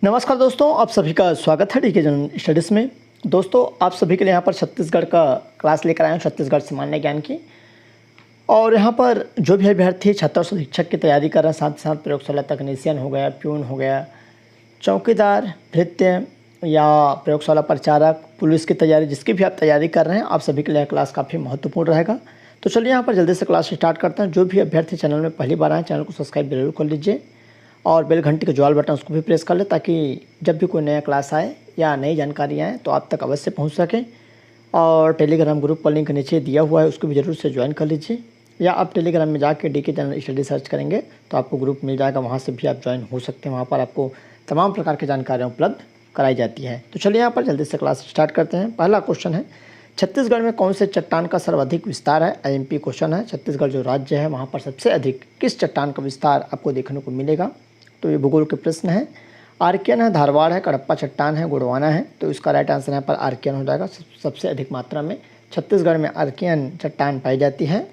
नमस्कार दोस्तों, आप सभी का स्वागत है डीके जनरल स्टडीज़ में। दोस्तों, आप सभी के लिए यहाँ पर छत्तीसगढ़ का क्लास लेकर आए हैं, छत्तीसगढ़ सामान्य ज्ञान की। और यहाँ पर जो भी अभ्यर्थी छात्र शिक्षक की तैयारी कर रहे हैं, साथ ही साथ प्रयोगशाला तकनीशियन हो गया, प्यून हो गया, चौकीदार, भृत्य या प्रयोगशाला परिचारक, पुलिस की तैयारी, जिसकी भी आप तैयारी कर रहे हैं, आप सभी के लिए क्लास काफ़ी महत्वपूर्ण रहेगा। तो चलिए यहाँ पर जल्दी से क्लास स्टार्ट करते हैं। जो भी अभ्यर्थी चैनल में पहली बार आए, चैनल को सब्सक्राइब जरूर कर लीजिए और बेल घंटी का जो ऑल बटन उसको भी प्रेस कर ले, ताकि जब भी कोई नया क्लास आए या नई जानकारी आए तो आप तक अवश्य पहुंच सके। और टेलीग्राम ग्रुप का लिंक नीचे दिया हुआ है, उसको भी ज़रूर से ज्वाइन कर लीजिए, या आप टेलीग्राम में जाके डीके जनरल स्टडी सर्च करेंगे तो आपको ग्रुप मिल जाएगा, वहाँ से भी आप ज्वाइन हो सकते हैं। वहाँ पर आपको तमाम प्रकार की जानकारियाँ उपलब्ध कराई जाती है। तो चलिए यहाँ पर जल्दी से क्लास स्टार्ट करते हैं। पहला क्वेश्चन है, छत्तीसगढ़ में कौन से चट्टान का सर्वाधिक विस्तार है? आईएमपी क्वेश्चन है। छत्तीसगढ़ जो राज्य है वहाँ पर सबसे अधिक किस चट्टान का विस्तार आपको देखने को मिलेगा? तो ये भूगोल के प्रश्न है। आर्कियन है, धारवाड़ है, कडप्पा चट्टान है, गोंडवाना है। तो इसका राइट आंसर यहाँ पर आर्कियन हो जाएगा। सबसे अधिक मात्रा में छत्तीसगढ़ में आर्कियन चट्टान पाई जाती है।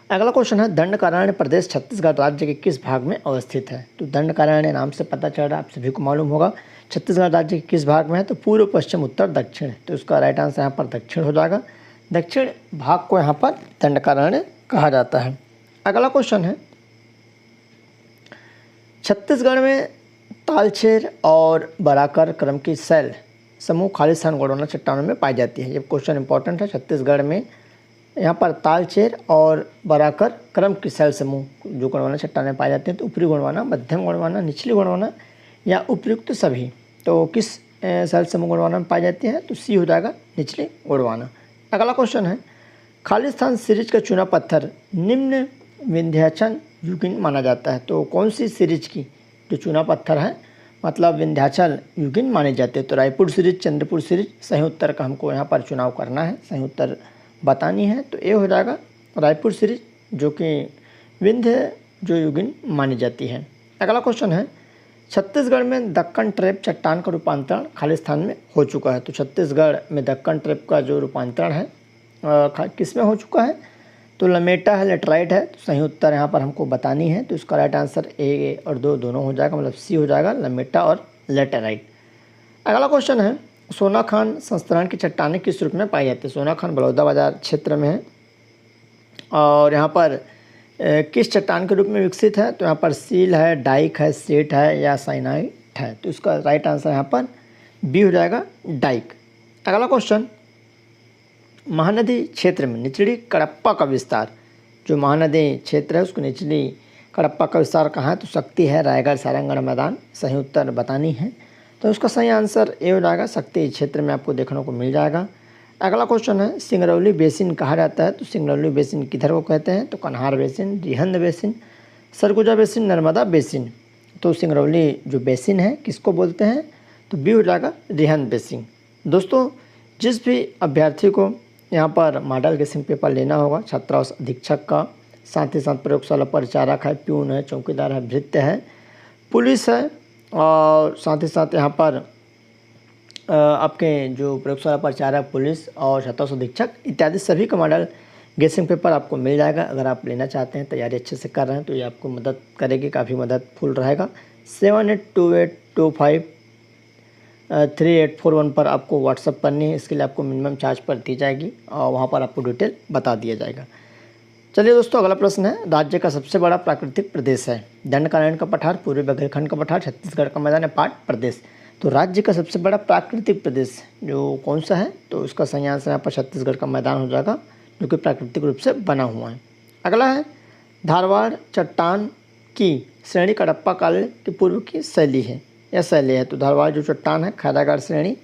अगला क्वेश्चन है, दंडकारण्य प्रदेश छत्तीसगढ़ राज्य के किस भाग में अवस्थित है? तो दंडकारण्य नाम से पता चल रहा है, आप सभी को मालूम होगा छत्तीसगढ़ राज्य के किस भाग में है? तो पूर्व, पश्चिम, उत्तर, दक्षिण। तो इसका राइट आंसर यहाँ पर दक्षिण हो जाएगा। दक्षिण भाग को यहाँ पर दंडकारण्य कहा जाता है। अगला क्वेश्चन है, छत्तीसगढ़ में तालचेर और बराकर क्रम की शैल समूह खालिस्तान गोंडवाना चट्टानों में पाई जाती है। ये क्वेश्चन इंपॉर्टेंट है। छत्तीसगढ़ में यहाँ पर तालचेर और बराकर क्रम की शैल समूह जो गोंडवाना चट्टानें पाई जाती हैं, तो ऊपरी गोंडवाना, मध्यम गोंडवाना, निचली गोंडवाना या उपयुक्त सभी। तो किस शैल समूह गोंडवाना में पाई जाती है? तो सी हो जाएगा, निचली गोंडवाना। अगला क्वेश्चन है, खालिस्तान सीरीज का चुना पत्थर निम्न विंध्याचल युगीन माना जाता है। तो कौन सी सीरीज की जो चुना पत्थर है मतलब विंध्याचल युगीन माने जाते हैं? तो रायपुर सीरीज, चंद्रपुर सीरीज, सही उत्तर का हमको यहाँ पर चुनाव करना है, सही उत्तर बतानी है। तो ये हो जाएगा रायपुर सीरीज, जो कि विंध्य जो युगीन मानी जाती है। अगला क्वेश्चन है, छत्तीसगढ़ में दक्कन ट्रैप चट्टान का रूपांतरण खालिस्तान में हो चुका है। तो छत्तीसगढ़ में दक्कन ट्रैप का जो रूपांतरण है किस में हो चुका है? तो लमेटा है, लेटराइट है। तो सही उत्तर यहाँ पर हमको बतानी है। तो इसका राइट आंसर ए और दो दोनों हो जाएगा, मतलब सी हो जाएगा, लमेटा और लेटराइट। अगला क्वेश्चन है, सोनाखान संस्थान की चट्टानें किस रूप में पाई जाती है? सोनाखान बलौदाबाजार क्षेत्र में है और यहाँ पर किस चट्टान के रूप में विकसित है? तो यहाँ पर सील है, डाइक है, सेट है या साइनाइट है। तो इसका राइट आंसर यहाँ पर बी हो जाएगा, डाइक। अगला क्वेश्चन, महानदी क्षेत्र में निचली कडप्पा का विस्तार, जो महानदी क्षेत्र है उसको निचली कडप्पा का विस्तार कहाँ है? तो शक्ति है, रायगढ़, सारंगढ़ मैदान। सही उत्तर बतानी है। तो उसका सही आंसर ए हो जाएगा, शक्ति क्षेत्र में आपको देखने को मिल जाएगा। अगला क्वेश्चन है, सिंगरौली बेसिन कहा जाता है। तो सिंगरौली बेसिन किधर को कहते हैं? तो कन्हार basin, Rihand basin, Surguja basin, Narmada basin. तो सिंगरौली जो बेसिन है किसको बोलते हैं? तो बी हो जाएगा, रिहंद बेसिन। दोस्तों, जिस भी अभ्यर्थी को यहाँ पर मॉडल गेसिंग पेपर लेना होगा, छात्रावास अधीक्षक का, साथ ही साथ प्रयोगशाला परिचारक है, प्यून है, चौकीदार है, भृत्य है, पुलिस है, और साथ ही साथ यहाँ पर आपके जो प्रयोगशाला परिचारक, पुलिस और छात्रावास अधीक्षक इत्यादि सभी का मॉडल गेसिंग पेपर आपको मिल जाएगा। अगर आप लेना चाहते हैं, तैयारी अच्छे से कर रहे हैं, तो ये आपको मदद करेगी, काफ़ी मददफुल रहेगा। 7828253841 पर आपको व्हाट्सअप करनी है। इसके लिए आपको मिनिमम चार्ज पर दी जाएगी और वहाँ पर आपको डिटेल बता दिया जाएगा। चलिए दोस्तों, अगला प्रश्न है, राज्य का सबसे बड़ा प्राकृतिक प्रदेश है? दंडकारण्य का पठार, पूर्वी बघेलखंड का पठार, छत्तीसगढ़ का मैदान है, पाट प्रदेश। तो राज्य का सबसे बड़ा प्राकृतिक प्रदेश जो कौन सा है? तो इसका सही आंसर यहाँ पर छत्तीसगढ़ का मैदान हो जाएगा, जो कि प्राकृतिक रूप से बना हुआ है। अगला है, धारवाड़ चट्टान की श्रेणी कडप्पा काल के पूर्व की शैली है या शैली है? तो धारवाड़ जो चट्टान है खैरागढ़ श्रेणी,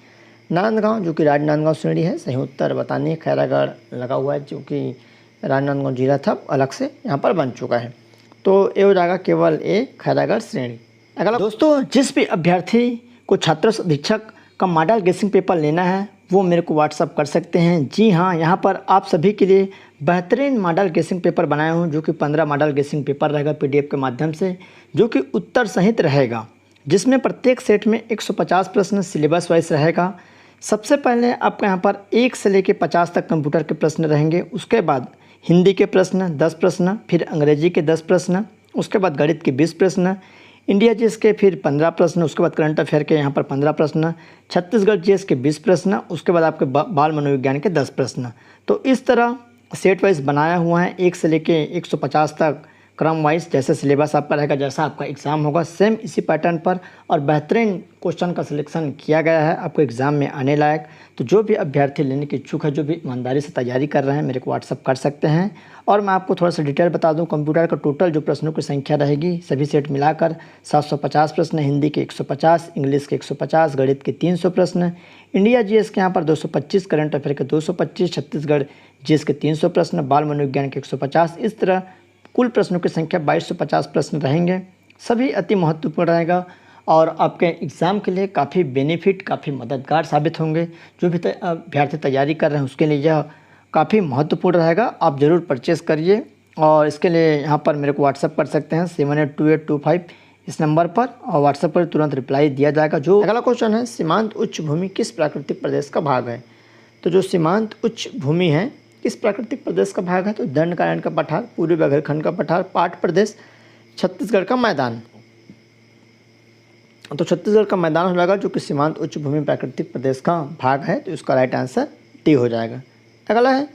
नांदगांव जो कि राजनांदगांव श्रेणी है। सही उत्तर बतानी है। खैरागढ़ लगा हुआ है, जो कि राजनांदगांव जिला था, अलग से यहाँ पर बन चुका है। तो ये हो जाएगा केवल ए, खैरागढ़ श्रेणी। अगला दोस्तों, जिस भी अभ्यर्थी को छात्र अधीक्षक का मॉडल गेसिंग पेपर लेना है वो मेरे को व्हाट्सअप कर सकते हैं। जी हाँ, यहाँ पर आप सभी के लिए बेहतरीन मॉडल गेसिंग पेपर बनाया हूँ, जो कि 15 मॉडल गेसिंग पेपर रहेगा पीडीएफ के माध्यम से, जो कि उत्तर सहित रहेगा, जिसमें प्रत्येक सेट में 150 प्रश्न सिलेबस वाइज रहेगा। सबसे पहले आपका यहाँ पर 1 से लेकर 50 तक कंप्यूटर के प्रश्न रहेंगे, उसके बाद हिंदी के प्रश्न 10 प्रश्न, फिर अंग्रेजी के 10 प्रश्न, उसके बाद गणित के 20 प्रश्न, इंडिया जीएस के फिर 15 प्रश्न, उसके बाद करंट अफेयर के यहाँ पर 15 प्रश्न, छत्तीसगढ़ जीएस के 20 प्रश्न, उसके बाद आपके बाल मनोविज्ञान के 10 प्रश्न। तो इस तरह सेट वाइज बनाया हुआ है, 1 से लेके 150 तक क्रम वाइज, जैसे सिलेबस आपका रहेगा, जैसा आपका एग्ज़ाम होगा सेम इसी पैटर्न पर, और बेहतरीन क्वेश्चन का सिलेक्शन किया गया है आपको एग्ज़ाम में आने लायक। तो जो भी अभ्यर्थी लेने की इच्छुक है, जो भी ईमानदारी से तैयारी कर रहे हैं, मेरे को व्हाट्सअप कर सकते हैं। और मैं आपको थोड़ा सा डिटेल बता दूं, कंप्यूटर का टोटल जो प्रश्नों की संख्या रहेगी सभी सेट मिलाकर 750 प्रश्न, हिंदी के 150, इंग्लिश के 150, गणित के 300 प्रश्न, इंडिया जीएस के यहाँ पर 225, करंट अफेयर के 225, छत्तीसगढ़ जीएस के 300 प्रश्न, बाल मनोविज्ञान के 150। इस तरह कुल प्रश्नों की संख्या 2250 प्रश्न रहेंगे, सभी अति महत्वपूर्ण रहेगा और आपके एग्ज़ाम के लिए काफ़ी बेनिफिट, काफ़ी मददगार साबित होंगे। जो भी अभ्यर्थी तैयारी कर रहे हैं उसके लिए यह काफ़ी महत्वपूर्ण रहेगा, आप ज़रूर परचेज़ करिए। और इसके लिए यहाँ पर मेरे को व्हाट्सअप कर सकते हैं 782825 इस नंबर पर, और व्हाट्सएप पर तुरंत रिप्लाई दिया जाएगा। जो अगला क्वेश्चन है, सीमांत उच्च भूमि किस प्राकृतिक प्रदेश का भाग है? तो जो सीमांत उच्च भूमि है किस प्राकृतिक प्रदेश का भाग है? तो दंडकारण्य का पठार, पूर्वी बघेलखंड का पठार, पाट प्रदेश, छत्तीसगढ़ का मैदान। तो छत्तीसगढ़ का मैदान हो जाएगा, जो कि सीमांत उच्च भूमि प्राकृतिक प्रदेश का भाग है। तो इसका राइट आंसर डी हो जाएगा। अगला है,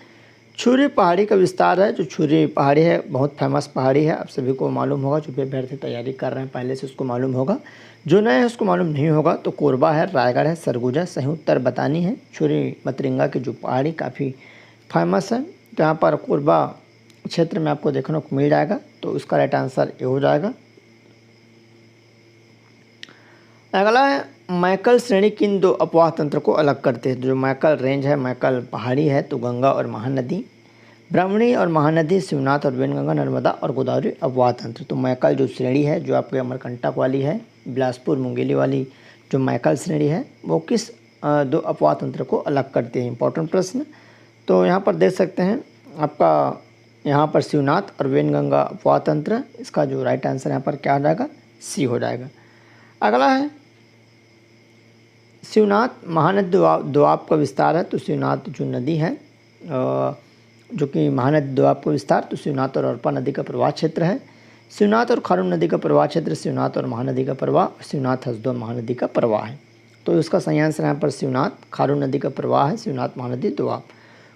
छुरी पहाड़ी का विस्तार है। जो छुरी पहाड़ी है बहुत फेमस पहाड़ी है, आप सभी को मालूम होगा, जो भी अभ्यर्थी तैयारी कर रहे हैं पहले से उसको मालूम होगा, जो नए हैं उसको मालूम नहीं होगा। तो कोरबा है, रायगढ़ है, सरगुजा, सही उत्तर बतानी है। छुरी मतरिंगा की जो पहाड़ी काफ़ी फेमस है, तो यहाँ पर कोरबा क्षेत्र में आपको देखने को मिल जाएगा। तो इसका राइट आंसर ये हो जाएगा। अगला है, मैकल श्रेणी किन दो अपवाह तंत्र को अलग करते हैं? जो मैकल रेंज है, मैकल पहाड़ी है, तो गंगा और महानदी, ब्राह्मणी और महानदी, शिवनाथ और वेनगंगा, नर्मदा और गोदावरी अपवाह तंत्र। तो मैकल जो श्रेणी है, जो आपके अमरकंटक वाली है, बिलासपुर मुंगेली वाली जो मैकल श्रेणी है, वो किस दो अपवाह तंत्र को अलग करती है? इंपॉर्टेंट प्रश्न। तो यहाँ पर देख सकते हैं आपका यहाँ पर शिवनाथ और वेनगंगा अपवाह तंत्र, इसका जो राइट आंसर यहाँ पर क्या हो जाएगा? सी हो जाएगा। अगला है, शिवनाथ महानदी दोआब का विस्तार है। तो शिवनाथ जो नदी है, जो कि महानदी दोआब का विस्तार, तो शिवनाथ और अरपा नदी का प्रवाह क्षेत्र है। शिवनाथ और खारून नदी का प्रवाह क्षेत्र, शिवनाथ और महानदी का प्रवाह, शिवनाथ हसदो महानदी का प्रवाह है। तो इसका सही आंसर यहाँ पर शिवनाथ खारून नदी का प्रवाह है, शिवनाथ महानदी दोआब।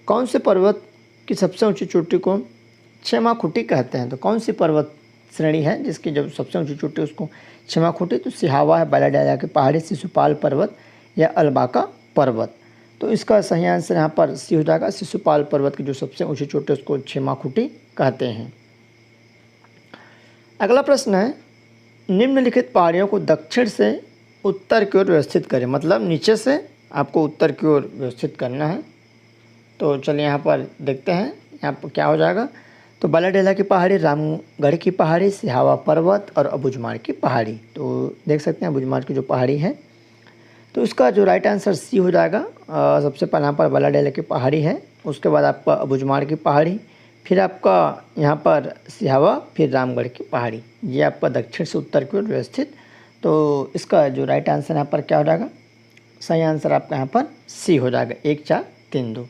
कौन से पर्वत की सबसे ऊंची चोटी को क्षेमाखुटी कहते हैं? तो कौन सी पर्वत श्रेणी है जिसकी जब सबसे ऊंची चोटी उसको क्षेमाखुटी? तो सिहावा है, बालाडाला की पहाड़ी, शिशुपाल पर्वत या अलबाका पर्वत। तो इसका सही आंसर यहाँ पर सी हो जाएगा। शिशुपाल पर्वत की जो सबसे ऊंची चोटी उसको क्षेमाखुटी कहते हैं। अगला प्रश्न है, निम्नलिखित पहाड़ियों को दक्षिण से उत्तर की ओर व्यवस्थित करें। मतलब नीचे से आपको उत्तर की ओर व्यवस्थित करना है। तो चलिए यहाँ पर देखते हैं यहाँ पर क्या हो जाएगा। तो बालाडेला की पहाड़ी, रामगढ़ की पहाड़ी, सिहावा पर्वत और अबूझमाड़ की पहाड़ी। तो देख सकते हैं अबूझमाड़ की जो पहाड़ी है, तो इसका जो राइट आंसर सी हो जाएगा। सबसे पहले यहाँ पर बालाडेला की पहाड़ी है, उसके बाद आपका अबूझमाड़ की पहाड़ी, फिर आपका यहाँ पर सिहावा, फिर रामगढ़ की पहाड़ी। ये आपका दक्षिण से उत्तर की ओर व्यवस्थित। तो इसका जो राइट आंसर यहाँ पर क्या हो जाएगा? सही आंसर आपका यहाँ पर सी हो जाएगा, 1 4 3 2।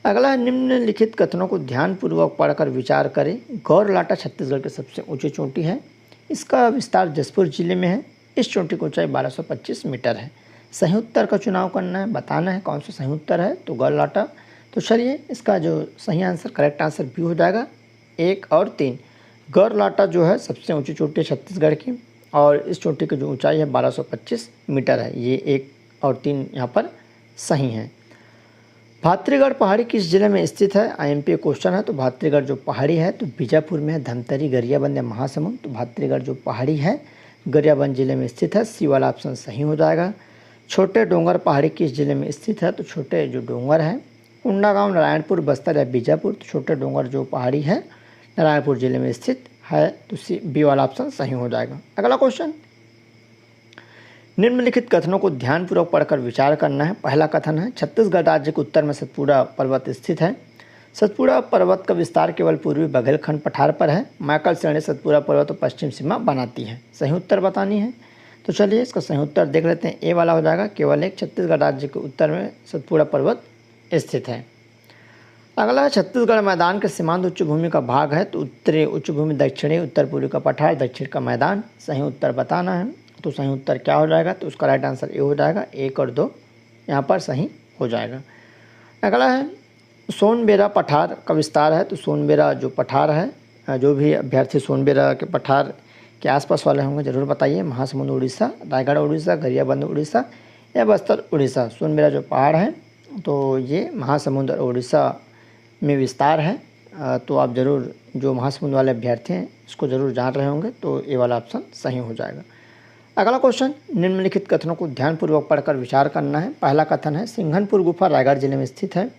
अगला, निम्नलिखित कथनों को ध्यानपूर्वक पढ़कर विचार करें। गौरलाटा छत्तीसगढ़ की सबसे ऊंची चोटी है, इसका विस्तार जसपुर जिले में है, इस चोटी की ऊंचाई 1225 मीटर है। सही उत्तर का चुनाव करना है, बताना है कौन सा सही उत्तर है। तो गौरलाटा। तो चलिए इसका जो सही आंसर, करेक्ट आंसर बी हो जाएगा, 1 और 3। गौरलाटा जो है सबसे ऊंची चोटी है छत्तीसगढ़ की, और इस चोटी की जो ऊंचाई है 1225 मीटर है। ये 1 और 3 यहाँ पर सही हैं। भातृगढ़ पहाड़ी किस जिले में स्थित है? आईएमपी क्वेश्चन है। तो भातृगढ़ जो पहाड़ी है तो बीजापुर में है, धमतरी, गरियाबंद या महासमुंद। तो भातृगढ़ जो पहाड़ी है गरियाबंद जिले में स्थित है, सी वाला ऑप्शन सही हो जाएगा। छोटे डोंगर पहाड़ी किस जिले में स्थित है? तो छोटे जो डोंगर है कुंडागांव, नारायणपुर, बस्तर या बीजापुर। तो छोटे डोंगर जो पहाड़ी है नारायणपुर जिले में स्थित है, तो सी बी वाला ऑप्शन सही हो जाएगा। अगला क्वेश्चन, निम्नलिखित कथनों को ध्यानपूर्वक पढ़कर विचार करना है। पहला कथन है, छत्तीसगढ़ राज्य के उत्तर में सतपुड़ा पर्वत स्थित है। सतपुड़ा पर्वत का विस्तार केवल पूर्वी बघेलखंड पठार पर है। मैकल श्रेणी सतपुड़ा पर्वत और पश्चिम सीमा बनाती है। सही उत्तर बतानी है। तो चलिए इसका सही उत्तर देख लेते हैं, ए वाला हो जाएगा, केवल एक, छत्तीसगढ़ राज्य के उत्तर में सतपुड़ा पर्वत स्थित है। अगला है छत्तीसगढ़ मैदान के सीमांत उच्च भूमि का भाग है, तो उत्तरी उच्च भूमि, दक्षिणी उत्तर पूर्वी का पठार, दक्षिण का मैदान। सही उत्तर बताना है, तो सही उत्तर क्या हो जाएगा, तो उसका राइट आंसर ए हो जाएगा। 1 और 2 यहाँ पर सही हो जाएगा। अगला है सोनबेरा पठार का विस्तार है, तो सोनबेरा जो पठार है, जो भी अभ्यर्थी सोनबेरा के पठार के आसपास वाले होंगे ज़रूर बताइए। महासमुंद उड़ीसा, रायगढ़ उड़ीसा, गरियाबंद उड़ीसा या बस्तर उड़ीसा। सोनबेरा जो पहाड़ है तो ये महासमुंद और उड़ीसा में विस्तार है। तो आप ज़रूर जो महासमुंद वाले अभ्यर्थी हैं इसको ज़रूर जान रहे होंगे, तो ये वाला ऑप्शन सही हो जाएगा। अगला क्वेश्चन, निम्नलिखित कथनों को ध्यानपूर्वक पढ़कर विचार करना है। पहला कथन है, सिंघनपुर गुफा रायगढ़ जिले में स्थित है।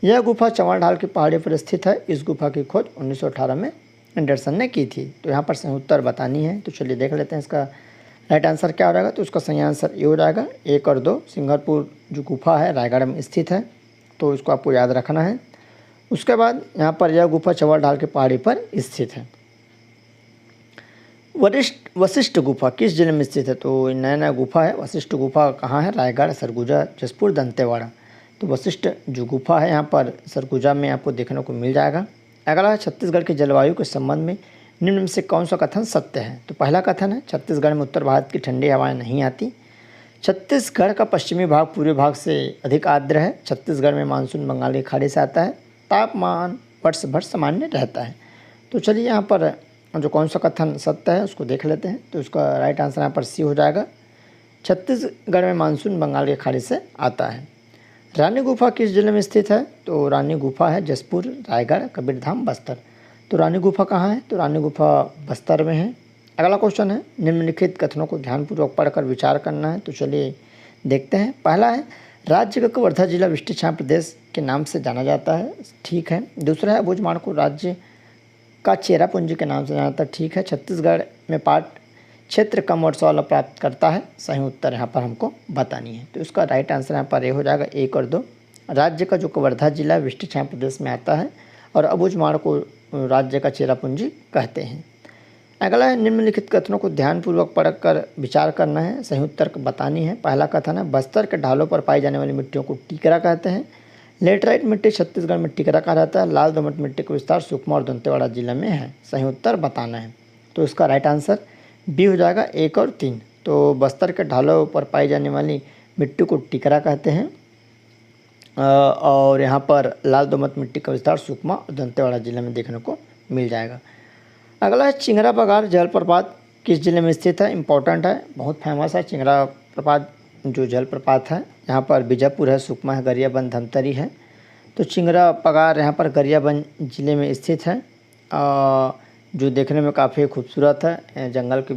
यह गुफा चंवर ढाल की पहाड़ी पर स्थित है। इस गुफा की खोज 1918 में एंडरसन ने की थी। तो यहाँ पर सही उत्तर बतानी है, तो चलिए देख लेते हैं इसका राइट आंसर क्या हो जाएगा। तो उसका सही आंसर ये हो जाएगा। 1 और 2, सिंघनपुर जो गुफा है रायगढ़ में स्थित है, तो इसको आपको याद रखना है। उसके बाद यहाँ पर यह गुफा चंवर ढाल की पहाड़ी पर स्थित है। वशिष्ठ गुफा किस जिले में स्थित है, तो नया नया गुफा है। वशिष्ठ गुफा कहाँ है, रायगढ़, सरगुजा, जसपुर, दंतेवाड़ा। तो वशिष्ठ जो गुफा है यहाँ पर सरगुजा में आपको देखने को मिल जाएगा। अगला है, छत्तीसगढ़ की जलवायु के संबंध में निम्न में से कौन सा कथन सत्य है। तो पहला कथन है, छत्तीसगढ़ में उत्तर भारत की ठंडी हवाएं नहीं आती। छत्तीसगढ़ का पश्चिमी भाग पूर्वी भाग से अधिक आर्द्र है। छत्तीसगढ़ में मानसून बंगाल की खाड़ी से आता है। तापमान वर्ष भर सामान्य रहता है। तो चलिए यहाँ पर जो कौन सा कथन सत्य है उसको देख लेते हैं। तो उसका राइट आंसर यहाँ पर सी हो जाएगा। छत्तीसगढ़ में मानसून बंगाल की खाड़ी से आता है। रानी गुफा किस जिले में स्थित है, तो रानी गुफा है जसपुर, रायगढ़, कबीरधाम, बस्तर। तो रानी गुफा कहाँ है, तो रानी गुफा बस्तर में है। अगला क्वेश्चन है, निम्नलिखित कथनों को ध्यानपूर्वक पढ़कर विचार करना है। तो चलिए देखते हैं। पहला है, राज्य का कवर्धा जिला वृष्टि छाया प्रदेश के नाम से जाना जाता है। ठीक है। दूसरा है, अबूझमाड़ को राज्य का चेरापूंजी के नाम से जाना जाता है। ठीक है। छत्तीसगढ़ में पाट क्षेत्र कम वर्षा वाला प्राप्त करता है। सही उत्तर यहाँ पर हमको बतानी है। तो इसका राइट आंसर यहाँ पर ये हो जाएगा। 1 और 2, राज्य का जो कवर्धा जिला वृष्टि छाया प्रदेश में आता है और अबूझमाड़ को राज्य का चेरापूंजी कहते हैं। अगला है, निम्नलिखित कथनों को ध्यानपूर्वक पढ़कर विचार करना है, सही उत्तर बतानी है। पहला कथन है, बस्तर के ढालों पर पाई जाने वाली मिट्टियों को टीकरा कहते हैं। लेटराइट मिट्टी छत्तीसगढ़ में टीकरा कहा जाता है। लाल दोमट मिट्टी का विस्तार सुकमा और दंतेवाड़ा जिले में है। सही उत्तर बताना है। तो इसका राइट आंसर बी हो जाएगा। 1 और 3, तो बस्तर के ढालों पर पाई जाने वाली मिट्टी को टीकरा कहते हैं और यहाँ पर लाल दोमट मिट्टी का विस्तार सुकमा और दंतेवाड़ा जिले में देखने को मिल जाएगा। अगला है, चिंगरा पगार जलप्रपात किस जिले में स्थित है। इंपॉर्टेंट है, बहुत फेमस है चिंगरा प्रपात जो जलप्रपात है। यहाँ पर बीजापुर है, सुकमा है, गरियाबंद, धमतरी है। तो चिंगरा पगार यहाँ पर गरियाबंद जिले में स्थित है, जो देखने में काफ़ी खूबसूरत है। जंगल के